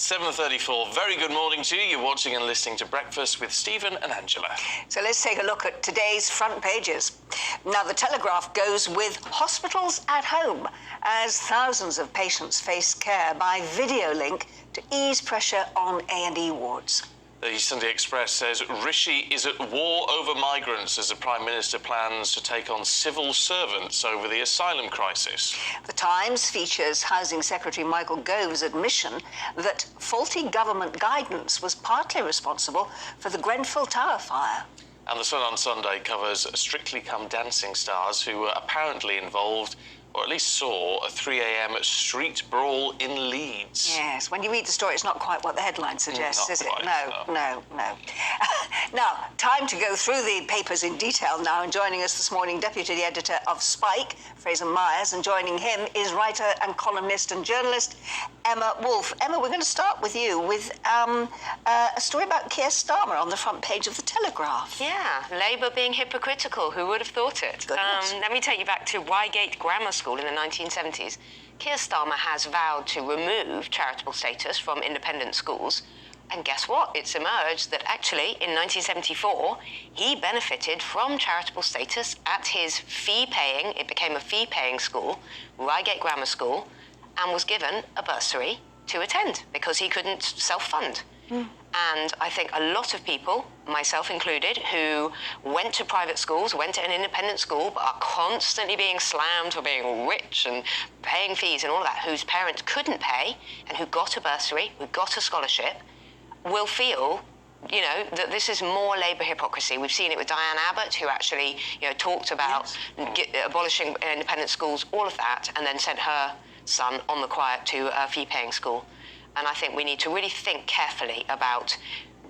7:34. Very good morning to you. You're watching and listening to Breakfast with Stephen and Angela. So let's take a look at today's front pages. Now, the Telegraph goes with hospitals at home as thousands of patients face care by video link to ease pressure on A&E wards. The Sunday Express says Rishi is at war over migrants as the Prime Minister plans to take on civil servants over the asylum crisis. The Times features Housing Secretary Michael Gove's admission that faulty government guidance was partly responsible for the Grenfell Tower fire. And the Sun on Sunday covers Strictly Come Dancing stars who were apparently involved, or at least saw, a 3 a.m. street brawl in Leeds. Yes, when you read the story, it's not quite what the headline suggests, is it? Quite, No. Now, time to go through the papers in detail now, and joining us this morning, Deputy Editor of Spike, Fraser Myers, and joining him is writer and columnist and journalist Emma Wolfe. Emma, we're going to start with you with a story about Keir Starmer on the front page of the Telegraph. Yeah, Labour being hypocritical. Who would have thought it? Let me take you back to Reigate Grammar School in the 1970s. Keir Starmer has vowed to remove charitable status from independent schools. And guess what? It's emerged that actually in 1974, he benefited from charitable status at his fee-paying, it became a fee-paying school, Reigate Grammar School, and was given a bursary to attend because he couldn't self-fund. And I think a lot of people, myself included, who went to private schools, went to an independent school, but are constantly being slammed for being rich and paying fees and all of that, whose parents couldn't pay and who got a bursary, who got a scholarship, will feel, you know, that this is more Labour hypocrisy. We've seen it with Diane Abbott, who actually, you know, talked about abolishing independent schools, all of that, and then sent her son on the quiet to a fee-paying school. And I think we need to really think carefully about,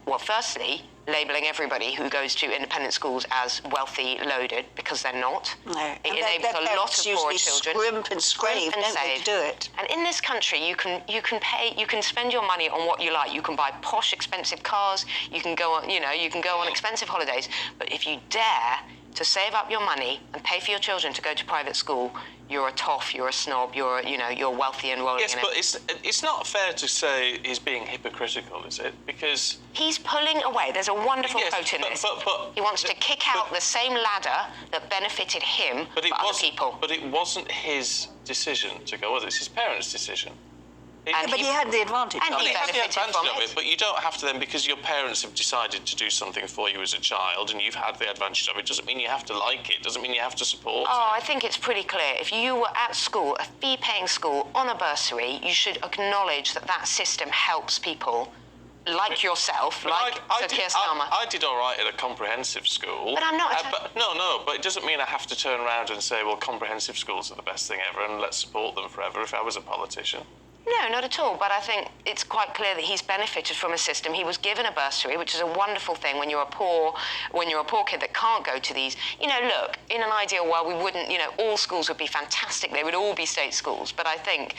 well, firstly, labelling everybody who goes to independent schools as wealthy loaded, because they're not. No. It enables a lot of poor children. Scrimp and scrape, don't they, to do it? And in this country, you can spend your money on what you like. You can buy posh, expensive cars. You can go on, you can go on expensive holidays. But if you dare to save up your money and pay for your children to go to private school, you're a toff, you're a snob, you're wealthy and rolling in it. Yes, but it's not fair to say he's being hypocritical, is it? Because he's pulling away. There's a wonderful quote in this. He wants to kick out the same ladder that benefited him for other people. But it wasn't his decision to go, was it? It's his parents' decision. But he had the advantage. And he had the benefited advantage from of it, but you don't have to then, because your parents have decided to do something for you as a child and you've had the advantage of it, doesn't mean you have to like it, doesn't mean you have to support Oh, it. I think it's pretty clear. If you were at school, a fee-paying school, on a bursary, you should acknowledge that that system helps people like yourself, like Keir Starmer. I did all right at a comprehensive school. But I'm not... but it doesn't mean I have to turn around and say, well, comprehensive schools are the best thing ever and let's support them forever if I was a politician. No, not at all. But I think it's quite clear that he's benefited from a system. He was given a bursary, which is a wonderful thing when you're a poor kid that can't go to these. You know, look, in an ideal world, we wouldn't, all schools would be fantastic. They would all be state schools. But I think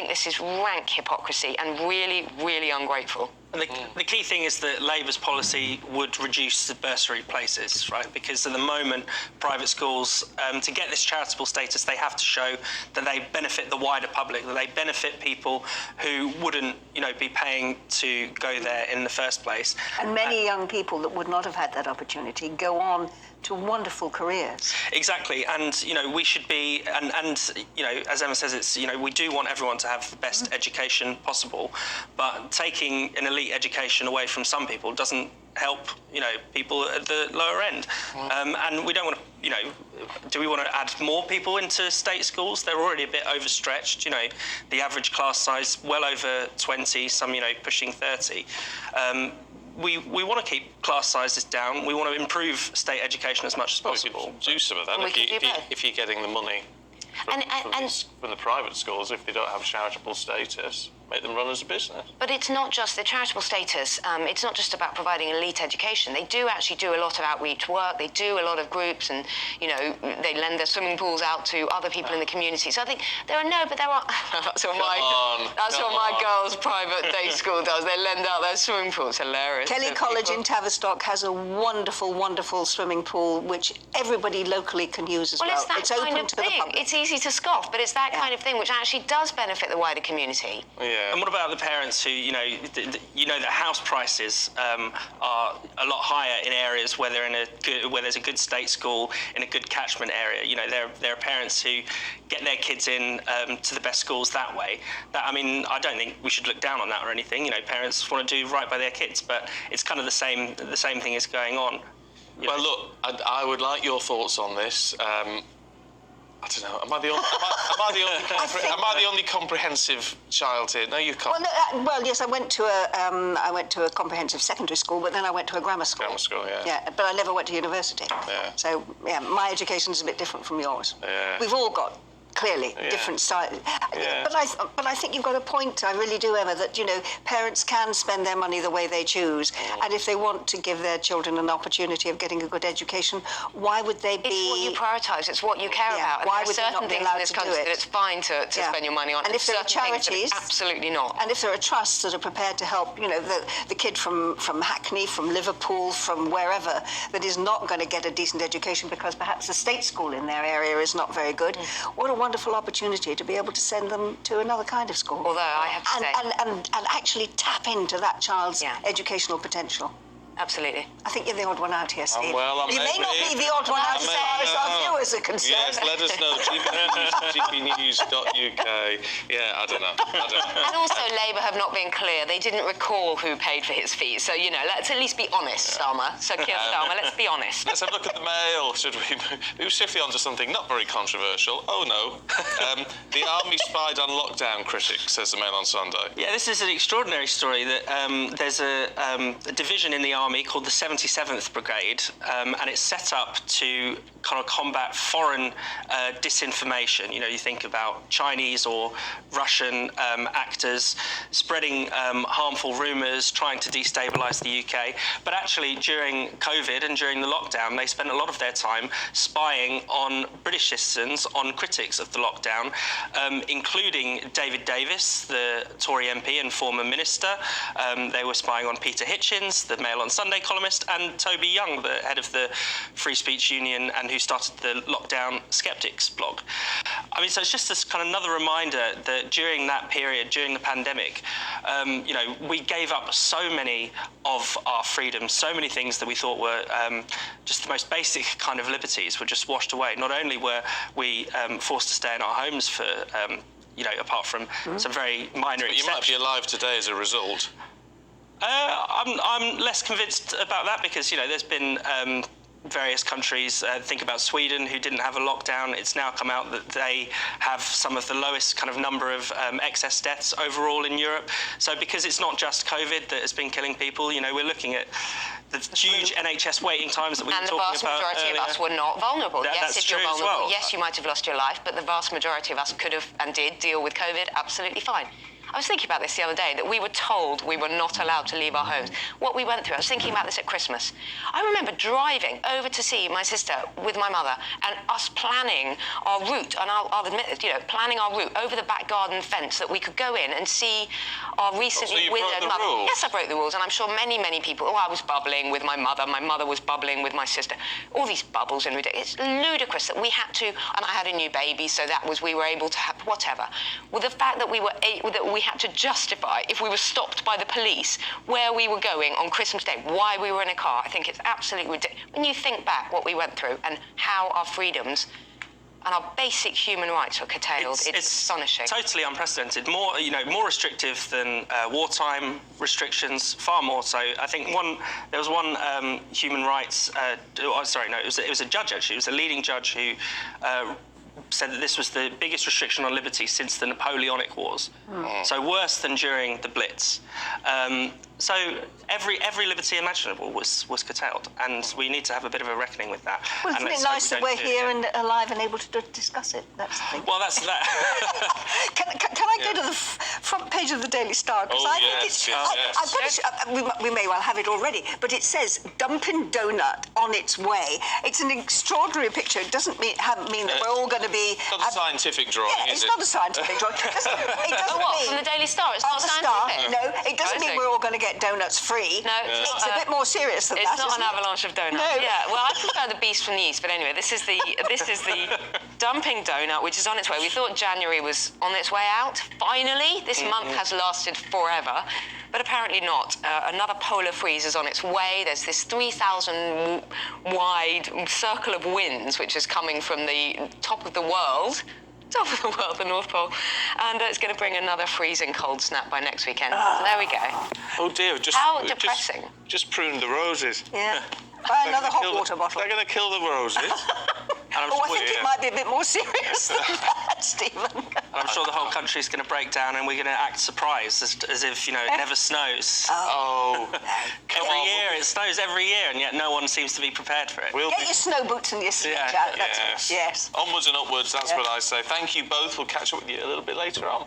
this is rank hypocrisy and really, really ungrateful. And the key thing is that Labour's policy would reduce the bursary places, right? Because at the moment, private schools, to get this charitable status, they have to show that they benefit the wider public, that they benefit people who wouldn't, be paying to go there in the first place. And many young people that would not have had that opportunity go on to wonderful careers. Exactly, and we should be, and as Emma says, it's we do want everyone to have the best education possible, but taking an elite education away from some people doesn't help people at the lower end. And we don't want to do we want to add more people into state schools? They're already a bit overstretched. The average class size well over 20, some pushing 30. We want to keep class sizes down. We want to improve state education as much as possible. Do some of that if you're getting the money from the private schools, if they don't have charitable status. Make them run as a business. But it's not just the charitable status. It's not just about providing elite education. They do actually do a lot of outreach work. They do a lot of groups, and they lend their swimming pools out to other people in the community. So I think there are. That's what my girls' private day school does. They lend out their swimming pools. Hilarious. Kelly College in Tavistock has a wonderful, wonderful swimming pool which everybody locally can use as well. It's that it's kind open of to thing. the public. It's easy to scoff, but it's that kind of thing which actually does benefit the wider community. Yeah. Yeah. And what about the parents who, that house prices are a lot higher in areas where where there's a good state school in a good catchment area? There are parents who get their kids in to the best schools that way. I don't think we should look down on that or anything. Parents want to do right by their kids, but it's kind of the same thing is going on. Well, look, I would like your thoughts on this. I don't know. Am I the only comprehensive child here? No, you can't. Well, yes, I went to a comprehensive secondary school, but then I went to a grammar school. Grammar school, yeah. Yeah, but I never went to university. Yeah. So, yeah, my education is a bit different from yours. Yeah. We've all got clearly different styles. Yeah. But I think you've got a point. I really do, Emma. That parents can spend their money the way they choose, and if they want to give their children an opportunity of getting a good education, why would they be? It's what you prioritise. It's what you care about. And why there would are they not certain be things allowed in this to do country it? that it's fine to spend your money on, and if there are certain things charities, that it's absolutely not. And if there are trusts that are prepared to help, the kid from Hackney, from Liverpool, from wherever, that is not going to get a decent education because perhaps the state school in their area is not very good, what a wonderful opportunity to be able to send them to another kind of school. Although I have to say... And actually tap into that child's educational potential. Absolutely. I think you're the odd one out here, Steve. You may not be the odd one out as far as our viewers are concerned. Yes, let us know. GBNEWS.uk. Yeah, I don't know. And also, Labour have not been clear. They didn't recall who paid for his fees. So, let's at least be honest, Starmer. So, Keir Starmer, let's be honest. Let's have a look at the Mail, should we? Move swiftly on to something not very controversial. Oh, no. The army spied on lockdown critics, says the Mail on Sunday. Yeah, this is an extraordinary story that there's a division in the army called the 77th Brigade, and it's set up to kind of combat foreign disinformation. You think about Chinese or Russian actors spreading harmful rumours, trying to destabilise the UK. But actually, during COVID and during the lockdown, they spent a lot of their time spying on British citizens, on critics of the lockdown, including David Davis, the Tory MP and former minister. They were spying on Peter Hitchens, the Mail on Sunday columnist, and Toby Young, the head of the Free Speech Union and who started the Lockdown Skeptics blog. So it's just this kind of another reminder that during that period, during the pandemic, we gave up so many of our freedoms, so many things that we thought were just the most basic kind of liberties were just washed away. Not only were we forced to stay in our homes for, apart from some very minor exceptions. You might be alive today as a result. I'm less convinced about that because, there's been various countries, think about Sweden, who didn't have a lockdown. It's now come out that they have some of the lowest kind of number of excess deaths overall in Europe. So because it's not just COVID that has been killing people, we're looking at the huge NHS waiting times that we were talking about. And the vast majority of us were not vulnerable. Yes, if you're vulnerable, yes, you might have lost your life, but the vast majority of us could have and did deal with COVID absolutely fine. I was thinking about this the other day, that we were told we were not allowed to leave our homes. What we went through, I was thinking about this at Christmas. I remember driving over to see my sister with my mother and us planning our route, and I'll admit this, planning our route over the back garden fence that we could go in and see our recently widowed mother. Rules. Yes, I broke the rules, and I'm sure many, many people, I was bubbling with my mother was bubbling with my sister. All these bubbles and ridiculous. It's ludicrous that we had to, and I had a new baby, so we were able to have whatever. Well, the fact that we had to justify, if we were stopped by the police, where we were going on Christmas Day, why we were in a car. I think it's absolutely ridiculous. When you think back what we went through and how our freedoms and our basic human rights were curtailed, it's astonishing. Totally unprecedented. More restrictive than wartime restrictions, far more so. I think there was one human rights. It was a judge actually. It was a leading judge who said that this was the biggest restriction on liberty since the Napoleonic Wars. So worse than during the Blitz. So every liberty imaginable was curtailed, and we need to have a bit of a reckoning with that. Well, isn't it nice that we're here and alive and able to discuss it? That's the thing. Well, that's that. Can I go to the front page of the Daily Star? Because I think we may well have it already, but it says Dunkin' Donut on its way. It's an extraordinary picture. It doesn't mean that we're all going to be... It's not a scientific drawing, is it? It's not a scientific drawing. It doesn't mean... From the Daily Star? It's not the Star, scientific? no, it doesn't mean we're all going to get get donuts free. No, it's a bit more serious than that. It's not an isn't it? avalanche of donuts. No. Yeah, well, I prefer the beast from the east, but anyway, this is the dumping donut, which is on its way. We thought January was on its way out. Finally, this month has lasted forever, but apparently not. Another polar freeze is on its way. There's this 3,000 wide circle of winds, which is coming from the top of the world. The North Pole, and it's going to bring another freezing cold snap by next weekend. So there we go. Oh dear, How depressing. Just pruned the roses. Yeah. Buy another hot water bottle. They're going to kill the roses. And I think it might be a bit more serious than that, Stephen. I'm sure the whole country's going to break down and we're going to act surprised as if, it never snows. Oh. Every year, it snows every year, and yet no one seems to be prepared for it. Get your snow boots and your sledge out. That's it. Yes. Onwards and upwards, that's what I say. Thank you both. We'll catch up with you a little bit later on.